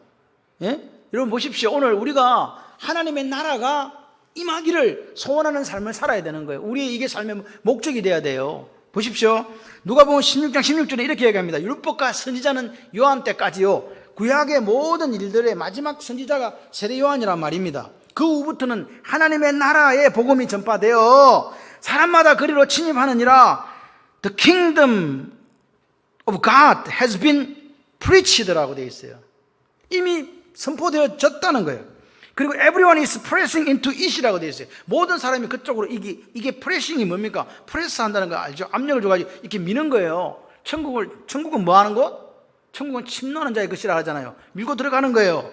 예? 여러분 보십시오. 오늘 우리가 하나님의 나라가 임하기를 소원하는 삶을 살아야 되는 거예요. 우리의 이게 삶의 목적이 돼야 돼요. 보십시오. 누가복음 16장 16절에 이렇게 얘기합니다. 율법과 선지자는 요한 때까지요. 구약의 모든 일들의 마지막 선지자가 세례 요한이란 말입니다. 그 후부터는 하나님의 나라의 복음이 전파되어 사람마다 그리로 침입하느니라. The kingdom of God has been preached라고 되어 있어요. 이미 선포되어졌다는 거예요. 그리고 everyone is pressing into it이라고 되어 있어요. 모든 사람이 그쪽으로 이게 프레싱이 뭡니까? 프레스 한다는 거 알죠? 압력을 줘가지고 이렇게 미는 거예요. 천국은 뭐 하는 곳? 천국은 침노하는 자의 것이라 하잖아요. 밀고 들어가는 거예요.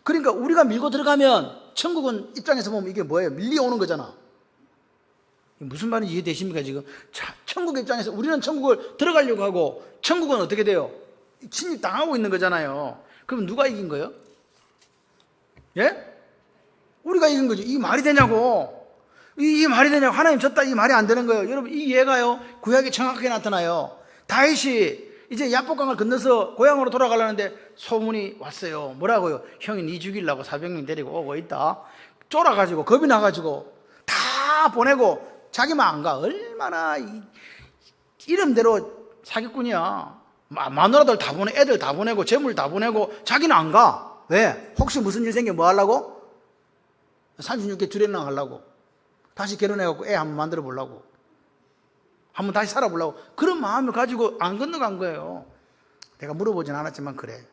그러니까 우리가 밀고 들어가면 천국은 입장에서 보면 이게 뭐예요? 밀려오는 거잖아. 무슨 말인지 이해되십니까 지금? 천국 입장에서 우리는 천국을 들어가려고 하고 천국은 어떻게 돼요? 침입당하고 있는 거잖아요. 그럼 누가 이긴 거예요? 예? 우리가 이긴 거죠. 이 말이 되냐고. 이 말이 되냐고. 하나님 졌다 이 말이 안 되는 거예요. 여러분 이 예가요 구약에 정확하게 나타나요. 다윗이 이제 야복강을 건너서 고향으로 돌아가려는데 소문이 왔어요. 뭐라고요? 형이 니 죽이려고 400명 데리고 오고 있다. 쫄아가지고 겁이 나가지고 다 보내고 자기만 안 가. 얼마나 이름대로 사기꾼이야. 마누라들 다 보내, 애들 다 보내고 재물 다 보내고 자기는 안 가. 왜? 혹시 무슨 일 생기면 뭐 하려고? 36개 주례랑 하려고. 다시 결혼해갖고 애 한번 만들어 보려고. 한번 다시 살아보려고. 그런 마음을 가지고 안 건너간 거예요. 내가 물어보진 않았지만 그래.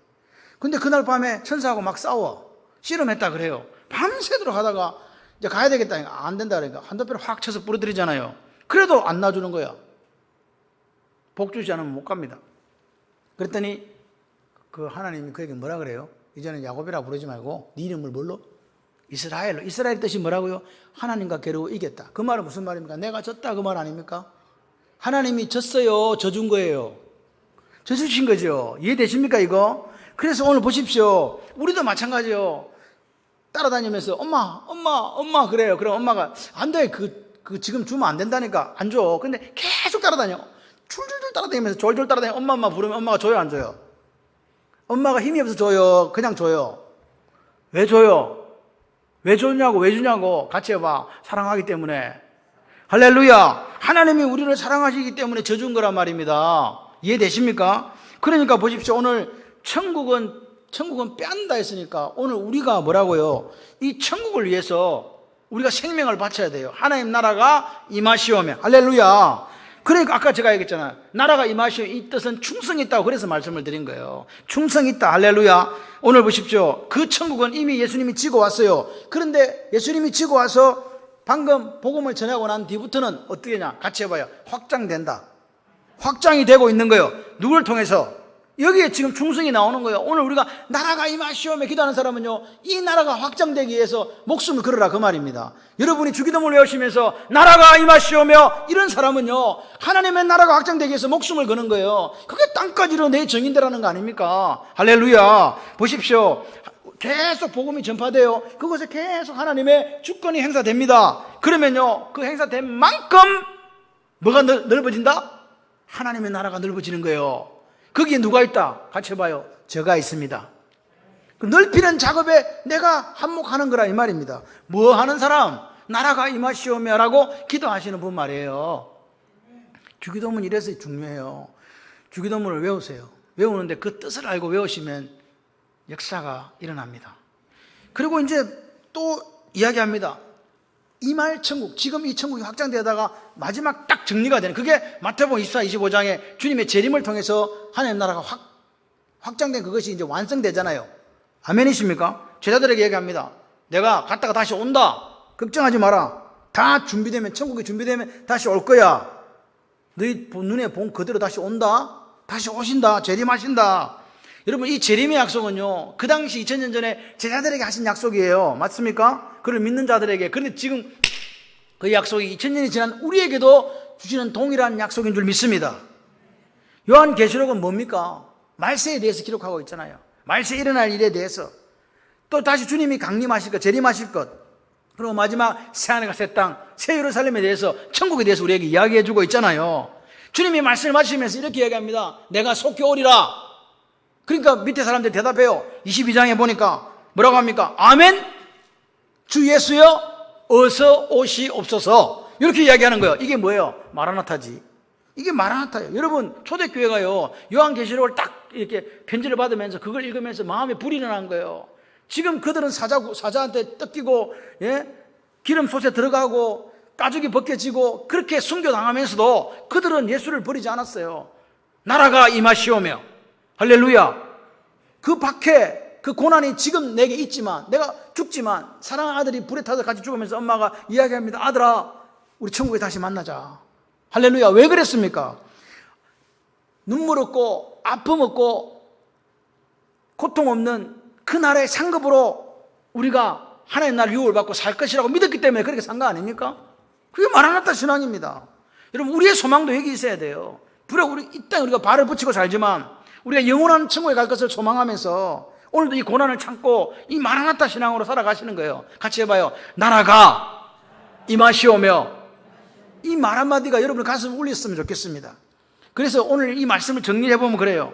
근데 그날 밤에 천사하고 막 싸워. 씨름했다 그래요. 밤새도록 하다가 이제 가야 되겠다. 안 된다 그러니까 한도표를 확 쳐서 부러뜨리잖아요. 그래도 안 놔주는 거야. 복 주지 않으면 못 갑니다. 그랬더니 그 하나님이 그에게 뭐라 그래요? 이제는 야곱이라 부르지 말고 네 이름을 뭘로? 이스라엘로. 이스라엘 뜻이 뭐라고요? 하나님과 겨루어 이겼다. 그 말은 무슨 말입니까? 내가 졌다 그 말 아닙니까? 하나님이 졌어요. 져준 거예요. 져주신 거죠. 이해되십니까 이거? 그래서 오늘 보십시오. 우리도 마찬가지요. 따라다니면서 엄마 그래요. 그럼 엄마가 안 돼. 그 지금 주면 안 된다니까 안 줘. 근데 계속 따라다녀. 줄줄줄 따라다니면서 졸졸 따라다니며 엄마 부르면 엄마가 줘요 안 줘요? 엄마가 힘이 없어서 줘요? 그냥 줘요? 왜 줘요? 왜 줬냐고 왜 주냐고 같이 해봐. 사랑하기 때문에. 할렐루야. 하나님이 우리를 사랑하시기 때문에 져준 거란 말입니다. 이해되십니까? 그러니까 보십시오. 오늘 천국은 빼앗는다 했으니까 오늘 우리가 뭐라고요? 이 천국을 위해서 우리가 생명을 바쳐야 돼요. 하나님 나라가 임하시오며. 할렐루야. 그러니까 아까 제가 얘기했잖아요. 나라가 임하시오. 이 뜻은 충성이 있다고 그래서 말씀을 드린 거예요. 충성이 있다. 할렐루야. 오늘 보십시오. 그 천국은 이미 예수님이 지고 왔어요. 그런데 예수님이 지고 와서 방금 복음을 전하고 난 뒤부터는 어떻게 하냐? 같이 해봐요. 확장된다. 확장이 되고 있는 거예요. 누굴 통해서? 여기에 지금 충성이 나오는 거예요. 오늘 우리가 나라가 임하시오며 기도하는 사람은요, 이 나라가 확장되기 위해서 목숨을 걸어라 그 말입니다. 여러분이 주기도문을 외우시면서 나라가 임하시오며 이런 사람은요, 하나님의 나라가 확장되기 위해서 목숨을 거는 거예요. 그게 땅까지로 내 정인되라는 거 아닙니까? 할렐루야. 보십시오. 계속 복음이 전파돼요. 그곳에 계속 하나님의 주권이 행사됩니다. 그러면요, 그 행사된 만큼 뭐가 넓어진다? 하나님의 나라가 넓어지는 거예요. 거기에 누가 있다? 같이 해봐요. 저가 있습니다. 넓히는 작업에 내가 한몫하는 거라 이 말입니다. 뭐 하는 사람? 나라가 임하시오며 라고 기도하시는 분 말이에요. 주기도문 이래서 중요해요. 주기도문을 외우세요. 외우는데 그 뜻을 알고 외우시면 역사가 일어납니다. 그리고 이제 또 이야기합니다. 임할 천국, 지금 이 천국이 확장되다가 마지막 딱 정리가 되는, 그게 마태복음 24, 25장에 주님의 재림을 통해서 하나님 나라가 확장된 그것이 이제 완성되잖아요. 아멘이십니까? 제자들에게 얘기합니다. 내가 갔다가 다시 온다. 걱정하지 마라. 다 준비되면, 천국이 준비되면 다시 올 거야. 너희 눈에 본 그대로 다시 온다. 다시 오신다. 재림하신다. 여러분, 이 재림의 약속은요, 그 당시 2000년 전에 제자들에게 하신 약속이에요. 맞습니까? 그를 믿는 자들에게. 그런데 지금 그 약속이 2000년이 지난 우리에게도 주시는 동일한 약속인 줄 믿습니다. 요한계시록은 뭡니까? 말세에 대해서 기록하고 있잖아요. 말세에 일어날 일에 대해서. 또 다시 주님이 강림하실 것, 재림하실 것. 그리고 마지막 새하늘과 새 땅, 새 예루살렘에 대해서, 천국에 대해서 우리에게 이야기해 주고 있잖아요. 주님이 말씀을 마치면서 이렇게 이야기합니다. 내가 속히 오리라. 그러니까 밑에 사람들이 대답해요. 22장에 보니까 뭐라고 합니까? 아멘? 주 예수여 어서 오시옵소서. 이렇게 이야기하는 거예요. 이게 뭐예요? 마라나타지. 이게 마라나타예요. 여러분, 초대교회가요, 요한계시록을 딱 이렇게 편지를 받으면서 그걸 읽으면서 마음에 불이 일어난 거예요. 지금 그들은 사자한테 뜯기고, 예? 기름 솥에 들어가고 가죽이 벗겨지고 그렇게 순교당하면서도 그들은 예수를 버리지 않았어요. 나라가 임하시오며. 할렐루야. 그 박해, 그 고난이 지금 내게 있지만, 내가 죽지만 사랑하는 아들이 불에 타서 같이 죽으면서 엄마가 이야기합니다. 아들아, 우리 천국에 다시 만나자. 할렐루야. 왜 그랬습니까? 눈물 없고 아픔 없고 고통 없는 그 나라의 상급으로 우리가 하나님 나라를 유업을 받고 살 것이라고 믿었기 때문에 그렇게 산 거 아닙니까? 그게 마라나타 신앙입니다. 여러분, 우리의 소망도 여기 있어야 돼요. 불에 우리 이 땅에 우리가 발을 붙이고 살지만 우리가 영원한 천국에 갈 것을 소망하면서 오늘도 이 고난을 참고 이 마라나타 신앙으로 살아가시는 거예요. 같이 해봐요. 나라가 임하시오며. 이 말 한마디가 여러분의 가슴을 울렸으면 좋겠습니다. 그래서 오늘 이 말씀을 정리해보면 그래요.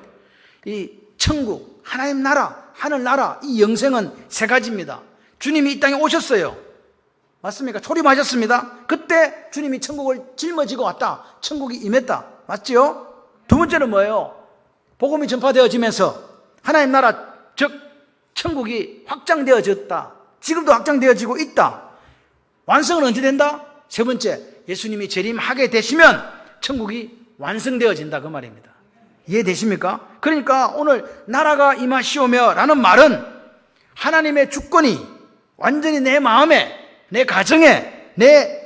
이 천국, 하나님 나라, 하늘나라, 이 영생은 세 가지입니다. 주님이 이 땅에 오셨어요. 맞습니까? 초림하셨습니다. 그때 주님이 천국을 짊어지고 왔다. 천국이 임했다. 맞지요? 두 번째는 뭐예요? 복음이 전파되어지면서 하나님 나라, 즉 천국이 확장되어졌다. 지금도 확장되어지고 있다. 완성은 언제 된다? 세 번째, 예수님이 재림하게 되시면 천국이 완성되어진다 그 말입니다. 이해되십니까? 그러니까 오늘 나라가 임하시오며 라는 말은 하나님의 주권이 완전히 내 마음에, 내 가정에, 내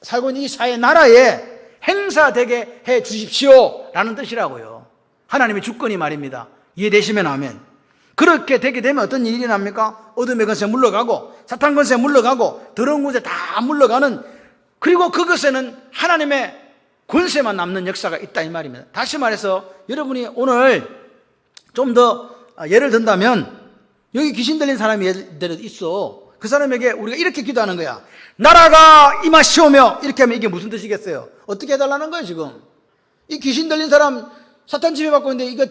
살고 있는 이 사회 나라에 행사되게 해 주십시오 라는 뜻이라고요. 하나님의 주권이 말입니다. 이해되시면 아멘. 그렇게 되게 되면 어떤 일이 납니까? 어둠의 권세 물러가고 사탄 권세 물러가고 더러운 권세 다 물러가는, 그리고 그것에는 하나님의 권세만 남는 역사가 있다 이 말입니다. 다시 말해서 여러분이 오늘 좀 더 예를 든다면, 여기 귀신 들린 사람이 예를 들어 있어. 그 사람에게 우리가 이렇게 기도하는 거야. 나라가 임하시오며, 이렇게 하면 이게 무슨 뜻이겠어요? 어떻게 해달라는 거예요 지금? 이 귀신 들린 사람 사탄 지배받고 있는데 이거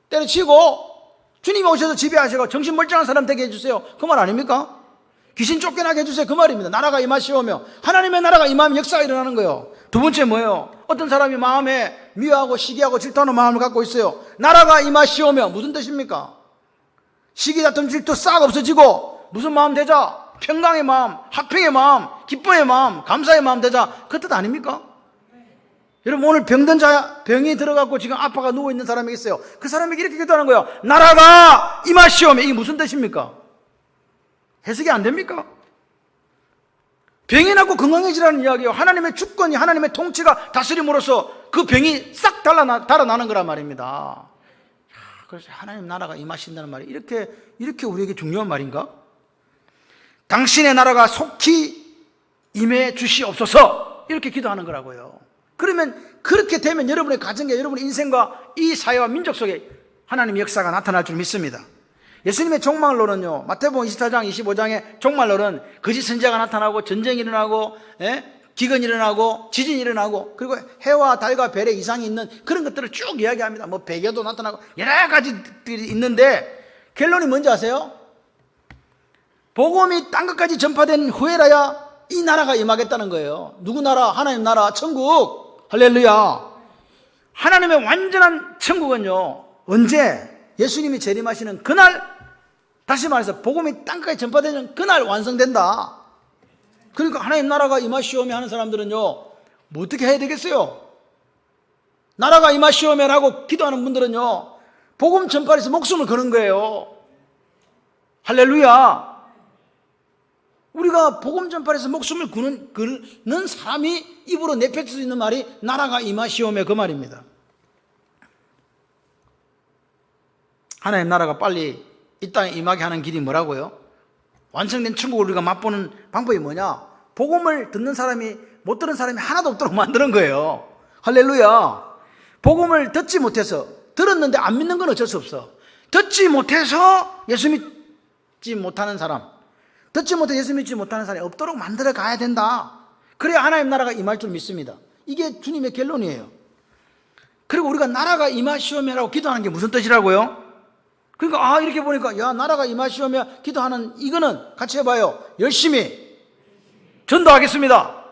때려치고 주님이 오셔서 지배하시고 정신 멀쩡한 사람 되게 해주세요, 그 말 아닙니까? 귀신 쫓겨나게 해주세요, 그 말입니다. 나라가 임하시오며, 하나님의 나라가 임하면 역사가 일어나는 거예요. 두 번째 뭐예요? 어떤 사람이 마음에 미워하고 시기하고 질투하는 마음을 갖고 있어요. 나라가 임하시오며 무슨 뜻입니까? 시기, 다툼, 질투 싹 없어지고 무슨 마음 되자? 평강의 마음, 화평의 마음, 기쁨의 마음, 감사의 마음 되자, 그 뜻 아닙니까? 여러분, 오늘 병든 자, 병이 들어가고 지금 아파가 누워있는 사람이 있어요. 그 사람에게 이렇게 기도하는 거예요. 나라가 임하시오며. 이게 무슨 뜻입니까? 해석이 안 됩니까? 병이 낫고 건강해지라는 이야기예요. 하나님의 주권이, 하나님의 통치가 다스림으로써 그 병이 싹 달아나는 거란 말입니다. 그래서 하나님 나라가 임하신다는 말이 이렇게 우리에게 중요한 말인가? 당신의 나라가 속히 임해 주시옵소서, 이렇게 기도하는 거라고요. 그러면 그렇게 되면 여러분의 가정과 여러분의 인생과 이 사회와 민족 속에 하나님의 역사가 나타날 줄 믿습니다. 예수님의 종말론은요, 마태복음 24장 25장의 종말론은 거짓 선지자가 나타나고 전쟁이 일어나고 기근이 일어나고 지진이 일어나고 그리고 해와 달과 별의 이상이 있는 그런 것들을 쭉 이야기합니다. 뭐 배교도 나타나고 여러 가지들이 있는데 결론이 뭔지 아세요? 복음이 땅 끝까지 전파된 후에라야 이 나라가 임하겠다는 거예요. 누구 나라? 하나님 나라, 천국. 할렐루야. 하나님의 완전한 천국은요, 언제? 예수님이 재림하시는 그날, 다시 말해서 복음이 땅까지 전파되는 그날 완성된다. 그러니까 하나님 나라가 임하시오며 하는 사람들은요, 뭐 어떻게 해야 되겠어요? 나라가 임하시오며 라고 기도하는 분들은요, 복음 전파를 해서 목숨을 거는 거예요. 할렐루야. 우리가 복음 전파를 해서 목숨을 거는 사람이 입으로 내뱉을 수 있는 말이 나라가 임하시오며 그 말입니다. 하나님 나라가 빨리 이 땅에 임하게 하는 길이 뭐라고요? 완성된 천국을 우리가 맛보는 방법이 뭐냐? 복음을 듣는 사람이 못 들은 사람이 하나도 없도록 만드는 거예요. 할렐루야. 복음을 듣지 못해서, 들었는데 안 믿는 건 어쩔 수 없어. 듣지 못해서 예수 믿지 못하는 사람, 듣지 못해 예수 믿지 못하는 사람이 없도록 만들어 가야 된다. 그래야 하나님 나라가 임할 줄 믿습니다. 이게 주님의 결론이에요. 그리고 우리가 나라가 임하시오며라고 기도하는 게 무슨 뜻이라고요? 그러니까 이렇게 보니까 야, 나라가 임하시오며 기도하는 이거는 같이 해봐요. 열심히 전도하겠습니다.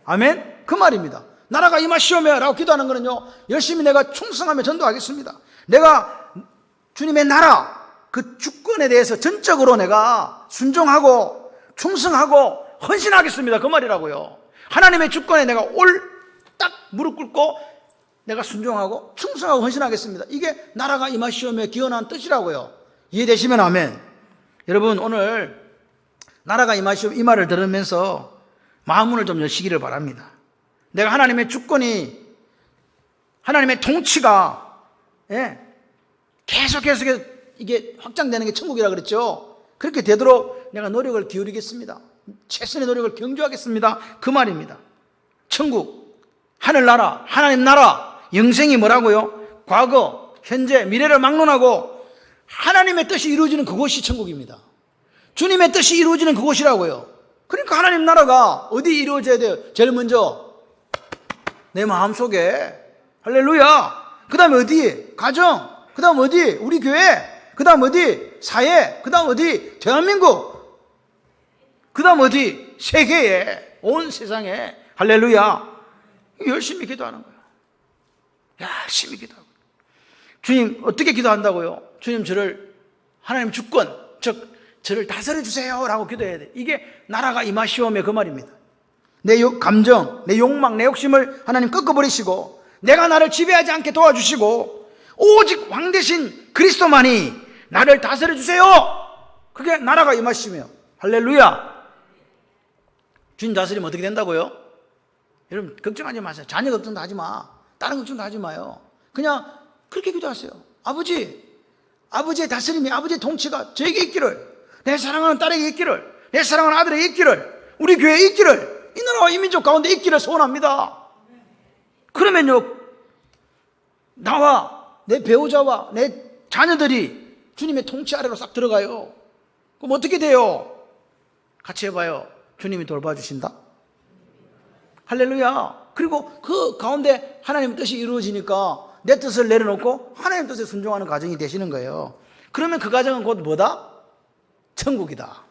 아멘? 그 말입니다. 나라가 임하시오며 라고 기도하는 거는요, 열심히 내가 충성하며 전도하겠습니다. 내가 주님의 나라, 그 주권에 대해서 전적으로 내가 순종하고 충성하고 헌신하겠습니다, 그 말이라고요. 하나님의 주권에 내가 딱 무릎 꿇고 내가 순종하고 충성하고 헌신하겠습니다. 이게 나라가 임하시오며 기원한 뜻이라고요. 이해되시면 아멘. 여러분, 오늘 나라가 임하시오며 이 말을 들으면서 마음문을 좀 여시기를 바랍니다. 내가 하나님의 주권이, 하나님의 통치가 계속해서 이게 확장되는 게 천국이라 그랬죠. 그렇게 되도록 내가 노력을 기울이겠습니다. 최선의 노력을 경주하겠습니다, 그 말입니다. 천국, 하늘나라, 하나님 나라, 영생이 뭐라고요? 과거, 현재, 미래를 막론하고 하나님의 뜻이 이루어지는 그곳이 천국입니다. 주님의 뜻이 이루어지는 그곳이라고요. 그러니까 하나님 나라가 어디 이루어져야 돼요? 제일 먼저 내 마음속에. 할렐루야. 그 다음에 어디? 가정. 그 다음 어디? 우리 교회. 그 다음 어디? 사회. 그 다음 어디? 대한민국. 그 다음 어디? 세계에, 온 세상에. 할렐루야. 열심히 기도하는 거예요. 열심히 기도하고. 주님, 어떻게 기도한다고요? 주님, 저를 하나님 주권, 즉 저를 다스려 주세요 라고 기도해야 돼. 이게 나라가 임하시오며 그 말입니다. 내 감정, 내 욕망, 내 욕심을 하나님 꺾어버리시고 내가 나를 지배하지 않게 도와주시고 오직 왕 대신 그리스도만이 나를 다스려 주세요. 그게 나라가 임하시며. 할렐루야. 주님 다스리면 어떻게 된다고요? 여러분 걱정하지 마세요. 자녀 걱정도 하지 마. 다른 걱정도 하지 마요. 그냥 그렇게 기도하세요. 아버지의 다스림이, 아버지의 통치가 저에게 있기를, 내 사랑하는 딸에게 있기를, 내 사랑하는 아들에게 있기를, 우리 교회에 있기를, 이 나라와 이 민족 가운데 있기를 소원합니다. 그러면요, 나와 내 배우자와 내 자녀들이 주님의 통치 아래로 싹 들어가요. 그럼 어떻게 돼요? 같이 해봐요. 주님이 돌봐주신다. 할렐루야. 그리고 그 가운데 하나님의 뜻이 이루어지니까 내 뜻을 내려놓고 하나님 뜻에 순종하는 가정이 되시는 거예요. 그러면 그 가정은 곧 뭐다? 천국이다.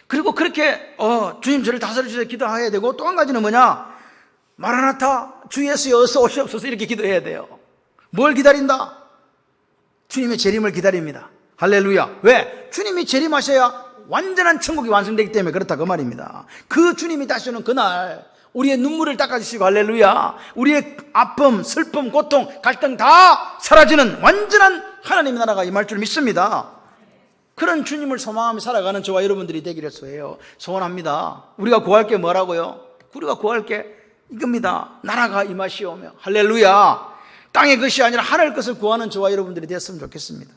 그리고 그렇게 주님 저를 다스려 주세요 기도해야 되고, 또 한 가지는 뭐냐? 마라나타 주 예수여 어서 오시옵소서 이렇게 기도해야 돼요. 뭘 기다린다? 주님의 재림을 기다립니다. 할렐루야. 왜? 주님이 재림하셔야 완전한 천국이 완성되기 때문에 그렇다 그 말입니다. 그 주님이 다시 오는 그날 우리의 눈물을 닦아주시고, 할렐루야, 우리의 아픔, 슬픔, 고통, 갈등 다 사라지는 완전한 하나님의 나라가 임할 줄 믿습니다. 그런 주님을 소망하며 살아가는 저와 여러분들이 되기를 소원합니다. 우리가 구할 게 뭐라고요? 우리가 구할 게 이겁니다. 나라가 임하시오며. 할렐루야. 땅의 것이 아니라 하늘 것을 구하는 저와 여러분들이 되었으면 좋겠습니다.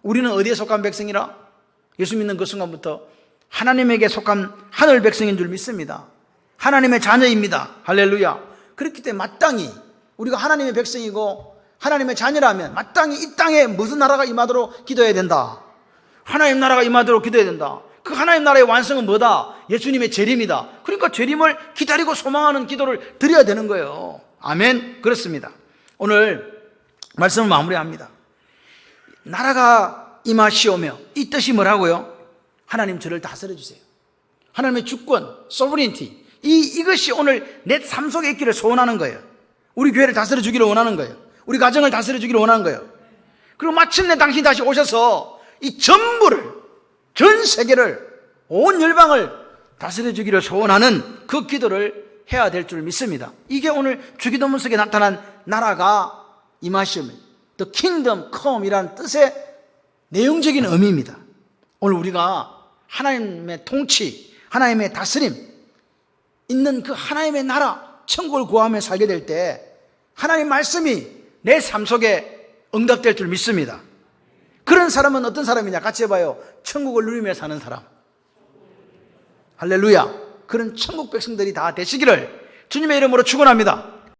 우리는 어디에 속한 백성이라? 예수 믿는 그 순간부터 하나님에게 속한 하늘 백성인 줄 믿습니다. 하나님의 자녀입니다. 할렐루야. 그렇기 때문에 마땅히 우리가 하나님의 백성이고 하나님의 자녀라면 마땅히 이 땅에 무슨 나라가 임하도록 기도해야 된다? 하나님 나라가 임하도록 기도해야 된다. 그 하나님 나라의 완성은 뭐다? 예수님의 재림이다. 그러니까 재림을 기다리고 소망하는 기도를 드려야 되는 거예요. 아멘. 그렇습니다. 오늘 말씀을 마무리합니다. 나라가 임하시오며, 이 뜻이 뭐라고요? 하나님 저를 다스려 주세요. 하나님의 주권, 소브리니티, 이것이 오늘 내 삶 속에 있기를 소원하는 거예요. 우리 교회를 다스려 주기를 원하는 거예요. 우리 가정을 다스려 주기를 원하는 거예요. 그리고 마침내 당신이 다시 오셔서 이 전부를, 전 세계를, 온 열방을 다스려 주기를 소원하는 그 기도를 해야 될 줄 믿습니다. 이게 오늘 주기도문 속에 나타난 나라가 임하시오며, The Kingdom Come 이라는 뜻의 내용적인 의미입니다. 오늘 우리가 하나님의 통치, 하나님의 다스림 있는 그 하나님의 나라, 천국을 구하며 살게 될 때 하나님 말씀이 내 삶 속에 응답될 줄 믿습니다. 그런 사람은 어떤 사람이냐? 같이 해봐요. 천국을 누리며 사는 사람. 할렐루야. 그런 천국 백성들이 다 되시기를 주님의 이름으로 축원합니다.